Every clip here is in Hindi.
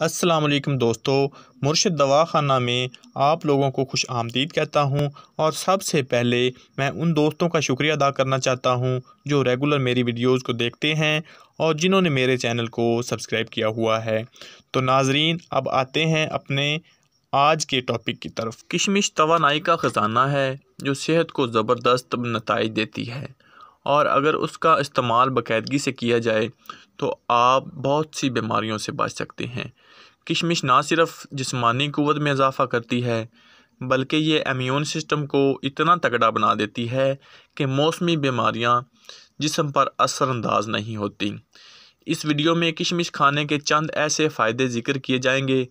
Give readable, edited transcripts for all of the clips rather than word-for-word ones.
अस्सलाम वालेकुम दोस्तों, मुर्शिद दवाखाना में आप लोगों को खुश आमदीद कहता हूं। और सबसे पहले मैं उन दोस्तों का शुक्रिया अदा करना चाहता हूं जो रेगुलर मेरी वीडियोस को देखते हैं और जिन्होंने मेरे चैनल को सब्सक्राइब किया हुआ है। तो नाजरीन, अब आते हैं अपने आज के टॉपिक की तरफ। किशमिश तवानाई का ख़जाना है जो सेहत को ज़बरदस्त नताइज देती है, और अगर उसका इस्तेमाल बाकायदगी से किया जाए तो आप बहुत सी बीमारियों से बच सकते हैं। किशमिश ना सिर्फ जिस्मानी क़ुव्वत में इजाफ़ा करती है बल्कि ये इम्यून सिस्टम को इतना तगड़ा बना देती है कि मौसमी बीमारियां जिस्म पर असरअंदाज नहीं होती। इस वीडियो में किशमिश खाने के चंद ऐसे फ़ायदे ज़िक्र किए जाएंगे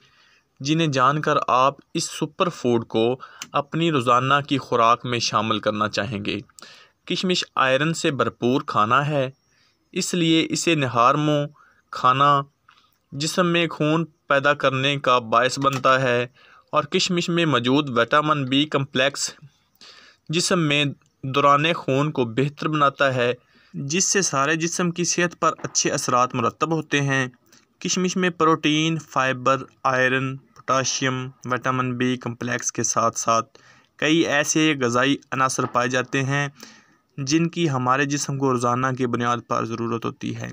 जिन्हें जानकर आप इस सुपर फूड को अपनी रोज़ाना की खुराक में शामिल करना चाहेंगे। किशमिश आयरन से भरपूर खाना है, इसलिए इसे नहार मुँह खाना जिस्म में खून पैदा करने का बायस बनता है। और किशमिश में मौजूद विटामिन बी कम्प्लेक्स जिस्म में दौरान खून को बेहतर बनाता है, जिससे सारे जिस्म की सेहत पर अच्छे असरात मुरतब होते हैं। किशमिश में protein, fibre, iron, potassium, vitamin B complex के साथ साथ कई ऐसे ग़िज़ाई अनासर पाए जाते हैं जिनकी हमारे जिस्म को रोज़ाना की बुनियाद पर ज़रूरत होती है।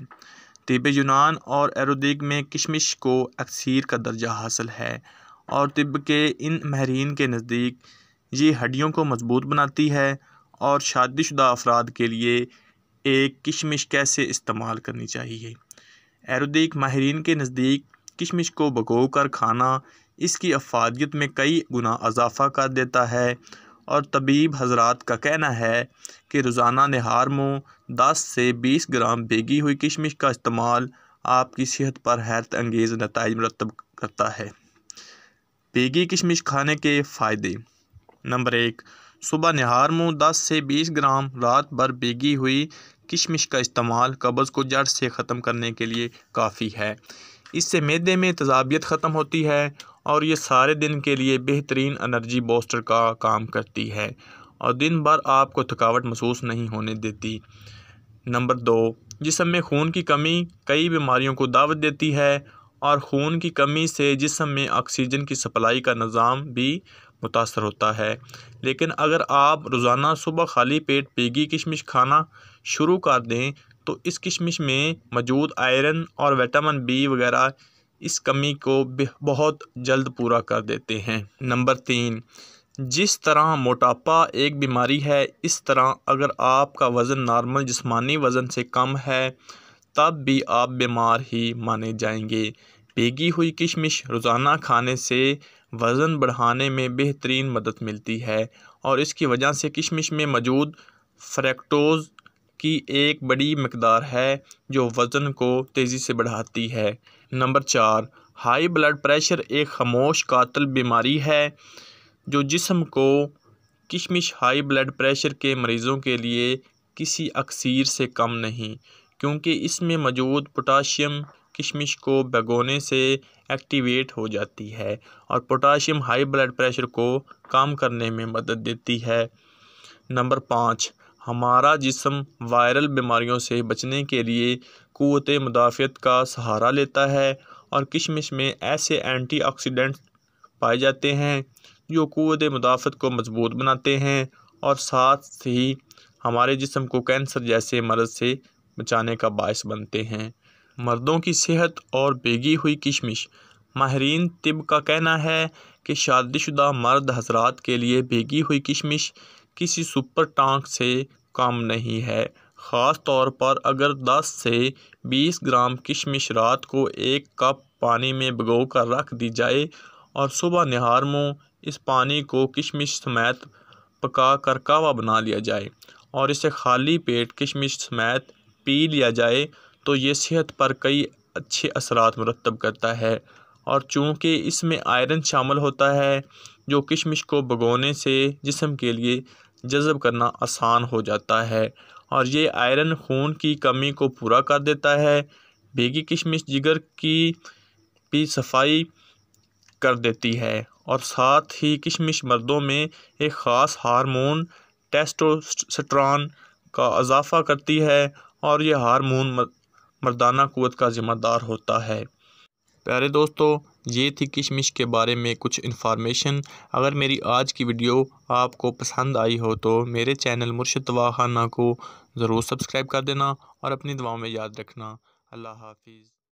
तिब्ब यूनान और आयुर्वेद में किशमिश को अक्सीर का दर्जा हासिल है, और तिब्ब के इन माहिरीन के नज़दीक ये हड्डियों को मजबूत बनाती है। और शादीशुदा अफराद के लिए एक किशमिश कैसे इस्तेमाल करनी चाहिए। आयुर्वेदिक माहिरीन के नज़दीक किशमिश को भिगो कर खाना इसकी अफादियत में कई गुना इजाफ़ा कर देता है, और तबीब हजरात का कहना है कि रोज़ाना नहार मुँह 10 से 20 ग्राम भीगी हुई किशमिश का इस्तेमाल आपकी सेहत पर हैरत अंगेज़ नताइज मुरतब करता है। भीगी किशमिश खाने के फ़ायदे। नंबर 1, सुबह नहार मुँह 10 से 20 ग्राम रात भर भीगी हुई किशमिश का इस्तेमाल कब्ज़ को जड़ से ख़त्म करने के लिए काफ़ी है। इससे मैदे में तेज़ाबियत ख़त्म होती है और ये सारे दिन के लिए बेहतरीन एनर्जी बूस्टर का काम करती है और दिन भर आपको थकावट महसूस नहीं होने देती। नंबर 2, जिस्म में खून की कमी कई बीमारियों को दावत देती है, और खून की कमी से जिस्म में ऑक्सीजन की सप्लाई का निज़ाम भी मुतासर होता है। लेकिन अगर आप रोज़ाना सुबह खाली पेट भीगी किशमिश खाना शुरू कर दें तो इस किशमिश में मौजूद आयरन और विटामिन बी वगैरह इस कमी को बहुत जल्द पूरा कर देते हैं। नंबर 3, जिस तरह मोटापा एक बीमारी है, इस तरह अगर आपका वज़न नॉर्मल जिस्मानी वज़न से कम है तब भी आप बीमार ही माने जाएंगे। भीगी हुई किशमिश रोज़ाना खाने से वज़न बढ़ाने में बेहतरीन मदद मिलती है, और इसकी वजह से किशमिश में मौजूद फ्रैक्टोज़ की एक बड़ी मकदार है जो वज़न को तेज़ी से बढ़ाती है। नंबर 4, हाई ब्लड प्रेशर एक खामोश कातिल बीमारी है जो जिस्म को किशमिश हाई ब्लड प्रेशर के मरीज़ों के लिए किसी अक्सीर से कम नहीं, क्योंकि इसमें मौजूद पोटाशियम किशमिश को भिगोने से एक्टिवेट हो जाती है, और पोटाशियम हाई ब्लड प्रेशर को कम करने में मदद देती है। नंबर 5, हमारा जिस्म वायरल बीमारियों से बचने के लिए क़ुव्वत मुदाफ़ियत का सहारा लेता है, और किशमिश में ऐसे एंटीऑक्सीडेंट पाए जाते हैं जो क़ुव्वत मुदाफ़ियत को मजबूत बनाते हैं और साथ ही हमारे जिस्म को कैंसर जैसे मर्ज़ से बचाने का बायस बनते हैं। मर्दों की सेहत और भीगी हुई किशमिश। माहिरीन तिब का कहना है कि शादीशुदा मर्द हजरात के लिए भीगी हुई किशमिश किसी सुपर टांक से कम नहीं है, ख़ास तौर पर अगर 10 से 20 ग्राम किशमिश रात को 1 कप पानी में भिगो कर रख दी जाए और सुबह नहार मुँह इस पानी को किशमिश समेत पका कर कहवा बना लिया जाए और इसे खाली पेट किशमिश समेत पी लिया जाए तो ये सेहत पर कई अच्छे असरात मुरतब करता है। और चूँकि इसमें आयरन शामिल होता है जो किशमिश को भिगोने से जिस्म के लिए जज़ब करना आसान हो जाता है, और ये आयरन खून की कमी को पूरा कर देता है। भीगी किशमिश जिगर की भी सफाई कर देती है, और साथ ही किशमिश मर्दों में एक ख़ास हार्मोन टेस्टोस्टेरोन का इजाफ़ा करती है, और यह हार्मोन मर्दाना क़ुव्वत का ज़िम्मेदार होता है। प्यारे दोस्तों, ये थी किशमिश के बारे में कुछ इन्फॉर्मेशन। अगर मेरी आज की वीडियो आपको पसंद आई हो तो मेरे चैनल मुर्शिद दवाखाना को ज़रूर सब्सक्राइब कर देना और अपनी दुआओं में याद रखना। अल्लाह हाफिज़।